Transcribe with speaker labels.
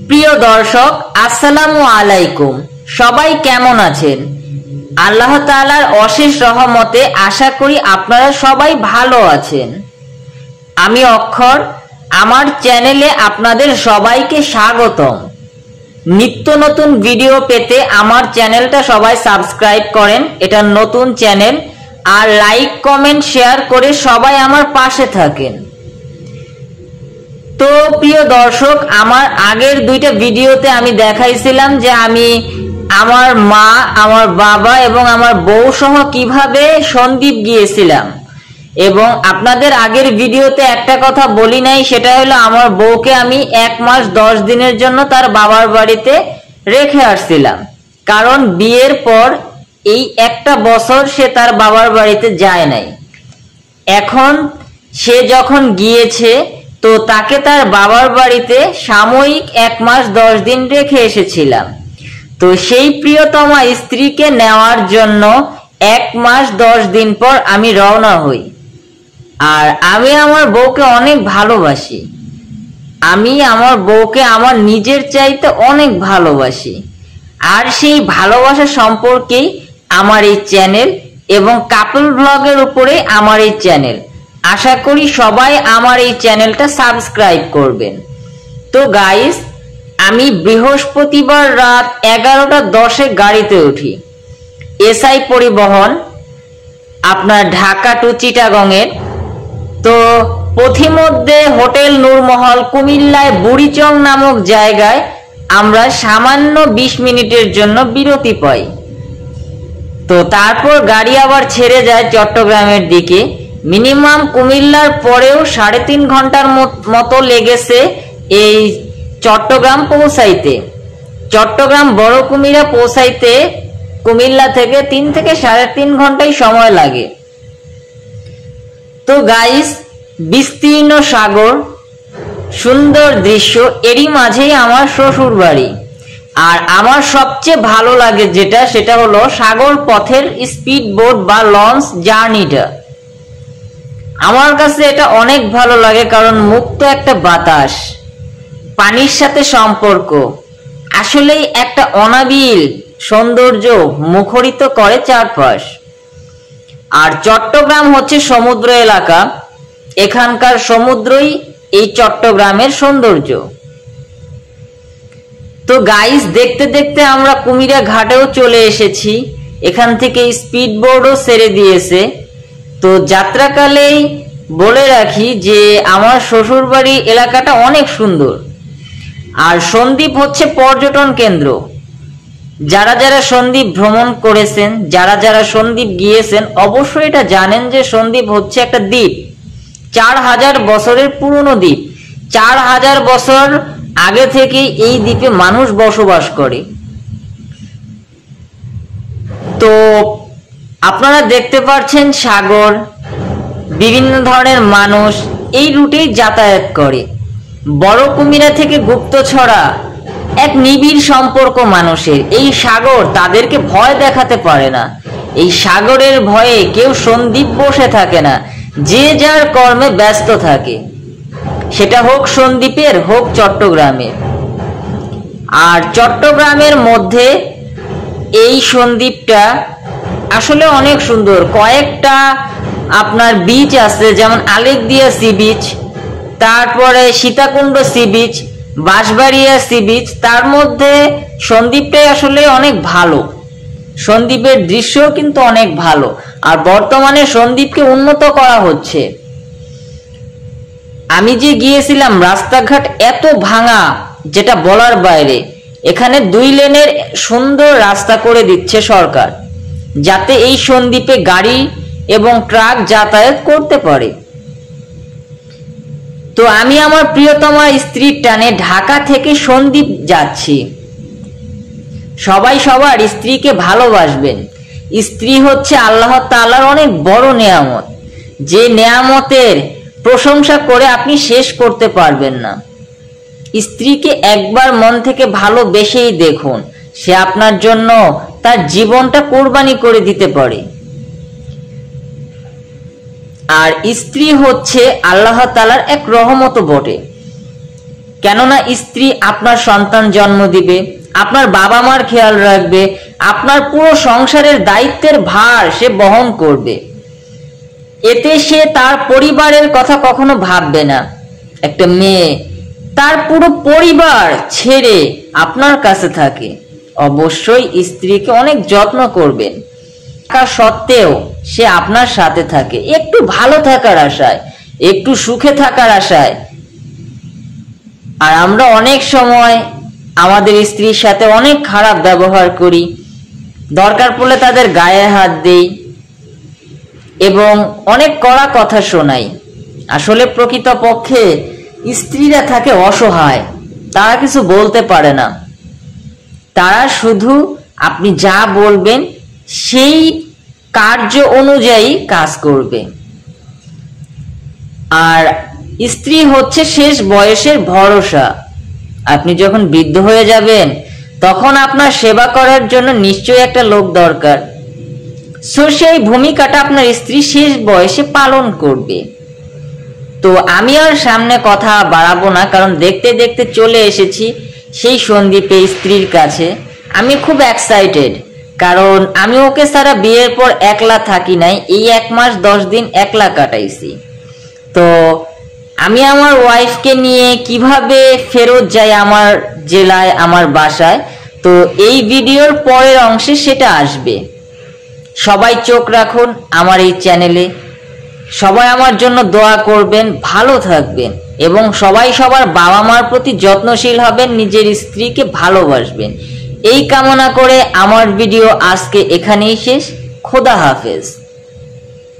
Speaker 1: প্রিয় দর্শক, আসসালামু আলাইকুম। সবাই কেমন আছেন? আল্লাহ তাআলার অশেষ রহমতে আশা করি আপনারা সবাই ভালো আছেন। আমি অক্ষর, আমার চ্যানেলে আপনাদের সবাইকে স্বাগতম। নিত্য নতুন ভিডিও পেতে আমার চ্যানেলটা সবাই সাবস্ক্রাইব করেন, এটা নতুন চ্যানেল, আর লাইক কমেন্ট শেয়ার করে সবাই আমার পাশে থাকেন। তো প্রিয় দর্শক, আমার আগের দুইটা ভিডিওতে আমি দেখাইছিলাম যে আমি আমার মা, আমার বাবা এবং আমার বউ সহ কিভাবে সন্দ্বীপ গিয়েছিলাম। এবং আপনাদের আগের ভিডিওতে একটা কথা বলি নাই, সেটা হলো আমার বউকে আমি 1 মাস 10 দিনের জন্য তার বাবার বাড়িতে রেখে আসছিলাম, কারণ বিয়ের পর এই একটা বছর সে তার বাবার বাড়িতে যায় নাই। এখন সে যখন গিয়েছে, তো তাকে তার বাবার বাড়িতে সাময়িক 1 মাস 10 দিন রেখে এসেছিলাম। তো সেই প্রিয়তমা স্ত্রীকে নেওয়ার জন্য 1 মাস 10 দিন পর আমি রওনা হই। আর আমি আমার বউকে অনেক ভালোবাসি। আমি আমার বউকে আমার নিজের চাইতে অনেক ভালোবাসি। আর সেই ভালোবাসা সম্পর্কেই আমার এই চ্যানেল এবং কাপল ব্লগের উপরে আমার এই চ্যানেল। আশা করি সবাই আমার এই চ্যানেলটা সাবস্ক্রাইব করবেন। তো গাইস, আমি বৃহস্পতিবার রাত 11:10 গাড়িতে উঠি। এসআই পরিবহন, আপনার ঢাকা টু চিটাগংয়ের। তো পথিমধ্যে হোটেল নূরমহল কুমিল্লায় বুড়িচং নামক জায়গায় আমরা সামান্য 20 মিনিটের জন্য বিরতি পাই। তো তারপর গাড়ি আবার ছেড়ে যায় চট্টগ্রামের দিকে। মিনিমাম কুমিল্লার পরেও 3.5 ঘন্টার মতো লেগেছে এই চট্টগ্রাম পৌঁছাইতে। চট্টগ্রাম বড় কুমিরা পৌঁছাইতে কুমিল্লা থেকে 3 থেকে 3.5 ঘন্টাই সময় লাগে। তো গাইস, বিস্তীর্ণ সাগর, সুন্দর দৃশ্য, এরই মাঝেই আমার শ্বশুর বাড়ি। আর আমার সবচেয়ে ভালো লাগে সেটা হলো সাগর পথের স্পিড বোট বা লঞ্চ জার্নিটা। আমার কাছে এটা অনেক ভালো লাগে, কারণ মুক্ত একটা বাতাস, পানির সাথে সম্পর্ক, আসলেই একটা অনাবিল সৌন্দর্য মুখরিত করে চারপাশ। আর চট্টগ্রাম হচ্ছে সমুদ্র এলাকা, এখানকার সমুদ্রই এই চট্টগ্রামের সৌন্দর্য। তো গাইস, দেখতে দেখতে আমরা কুমিরা ঘাটেও চলে এসেছি। এখান থেকে স্পিড বোর্ডও ছেড়ে দিয়েছে। তো যাত্রাকালেই বলে রাখি যে আমার শ্বশুর বাড়ি এলাকাটা অনেক সুন্দর। আর সন্দ্বীপ হচ্ছে পর্যটন কেন্দ্র। যারা যারা সন্দ্বীপ ভ্রমণ করেছেন, যারা যারা সন্দ্বীপ গিয়েছেন, অবশ্যই এটা জানেন যে সন্দ্বীপ হচ্ছে একটা দ্বীপ। 4000 বছরের পুরনো দ্বীপ। 4000 বছর আগে থেকে এই দ্বীপে মানুষ বসবাস করে। তো আপনারা দেখতে পাচ্ছেন সাগর, বিভিন্ন ধরনের মানুষ এই রুটেই যাতায়াত করে। বড় কুমিরা থেকে গুপ্তছড়া এক নিবিড় সম্পর্ক মানুষের। এই সাগর তাদেরকে ভয় দেখাতে পারে না। এই সাগরের ভয়ে কেউ সন্দ্বীপ বসে থাকে না, যে যার কর্মে ব্যস্ত থাকে, সেটা হোক সন্দ্বীপের হোক চট্টগ্রামের। আর চট্টগ্রামের মধ্যে এই সন্দ্বীপটা আসলে অনেক সুন্দর। কয়েকটা আপনার বিচ আছে, যেমন আলেকদিয়া সি বিচ, তারপরে Sitakunda sea beach, Banshbaria sea beach. তার মধ্যে সন্দ্বীপটাই আসলে অনেক ভালো। সন্দ্বীপের দৃশ্য কিন্তু অনেক ভালো। আর বর্তমানে সন্দ্বীপকে উন্নত করা হচ্ছে। আমি যে গিয়েছিলাম, রাস্তাঘাট এত ভাঙা যেটা বলার বাইরে। এখানে 2 লেনের সুন্দর রাস্তা করে দিচ্ছে সরকার, যাতে এই সন্দ্বীপে গাড়ি এবং ট্রাক যাতায়াত করতে পারে। তো আমি আমার প্রিয়তমা স্ত্রীর টানে ঢাকা থেকে সন্দ্বীপ যাচ্ছি। সবাই সবার স্ত্রীকে ভালোবাসবেন। স্ত্রী হচ্ছে আল্লাহ তাআলার অনেক বড় নেয়ামত, যে নেয়ামতের প্রশংসা করে আপনি শেষ করতে পারবেন না। স্ত্রীকে একবার মন থেকে ভালোবেসেই দেখুন, সে আপনার জন্য তার জীবনটা কোরবানি করে দিতে পারে। আর স্ত্রী হচ্ছে আল্লাহ তাআলার এক রহমত বটে। কেননা স্ত্রী আপনার সন্তান জন্ম দিবে, আপনার বাবা মার খেয়াল রাখবে, আপনার পুরো সংসারের দায়িত্বের ভার সে বহন করবে। এতে সে তার পরিবারের কথা কখনো ভাববে না। একটা মেয়ে তার পুরো পরিবার ছেড়ে আপনার কাছে থাকে, অবশ্যই স্ত্রীকে অনেক যত্ন করবেন। তা সত্ত্বেও সে আপনার সাথে থাকে একটু ভালো থাকার আশায়, একটু সুখে থাকার আশায়। আর আমরা অনেক সময় আমাদের স্ত্রীর সাথে অনেক খারাপ ব্যবহার করি, দরকার পড়লে তাদের গায়ে হাত দেই এবং অনেক কড়া কথা শোনাই। আসলে প্রকৃতপক্ষে স্ত্রীরা থাকে অসহায়, তারা কিছু বলতে পারে না। তারা শুধু আপনি যা বলবেন সেই কার্য অনুযায়ী কাজ করবে। আর স্ত্রী হচ্ছে শেষ বয়সের ভরসা। আপনি যখন বৃদ্ধ হয়ে যাবেন তখন আপনার সেবা করার জন্য নিশ্চয়ই একটা লোক দরকার। সো সেই ভূমিকাটা আপনার স্ত্রী শেষ বয়সে পালন করবে। তো আমি আর সামনে কথা বাড়াবো না, কারণ দেখতে দেখতে চলে এসেছি সেই সন্দীপে স্ত্রীর কাছে। আমি খুব এক্সাইটেড, কারণ আমি ওকে ছাড়া বিয়ের পর একলা থাকি নাই। এই 1 মাস 10 দিন একলা কাটাইছি। তো আমি আমার ওয়াইফকে নিয়ে কিভাবে ফেরত যাই আমার জেলায়, আমার বাসায়, তো এই ভিডিওর পরের অংশে সেটা আসবে। সবাই চোখ রাখুন আমার এই চ্যানেলে। সবাই আমার জন্য দোয়া করবেন, ভালো থাকবেন এবং সবাই সবার বাবা মার প্রতি যত্নশীল হবেন, নিজের স্ত্রীকে ভালোবাসবেন। এই কামনা করে আমার ভিডিও আজকে এখানেই শেষ। খোদা হাফেজ।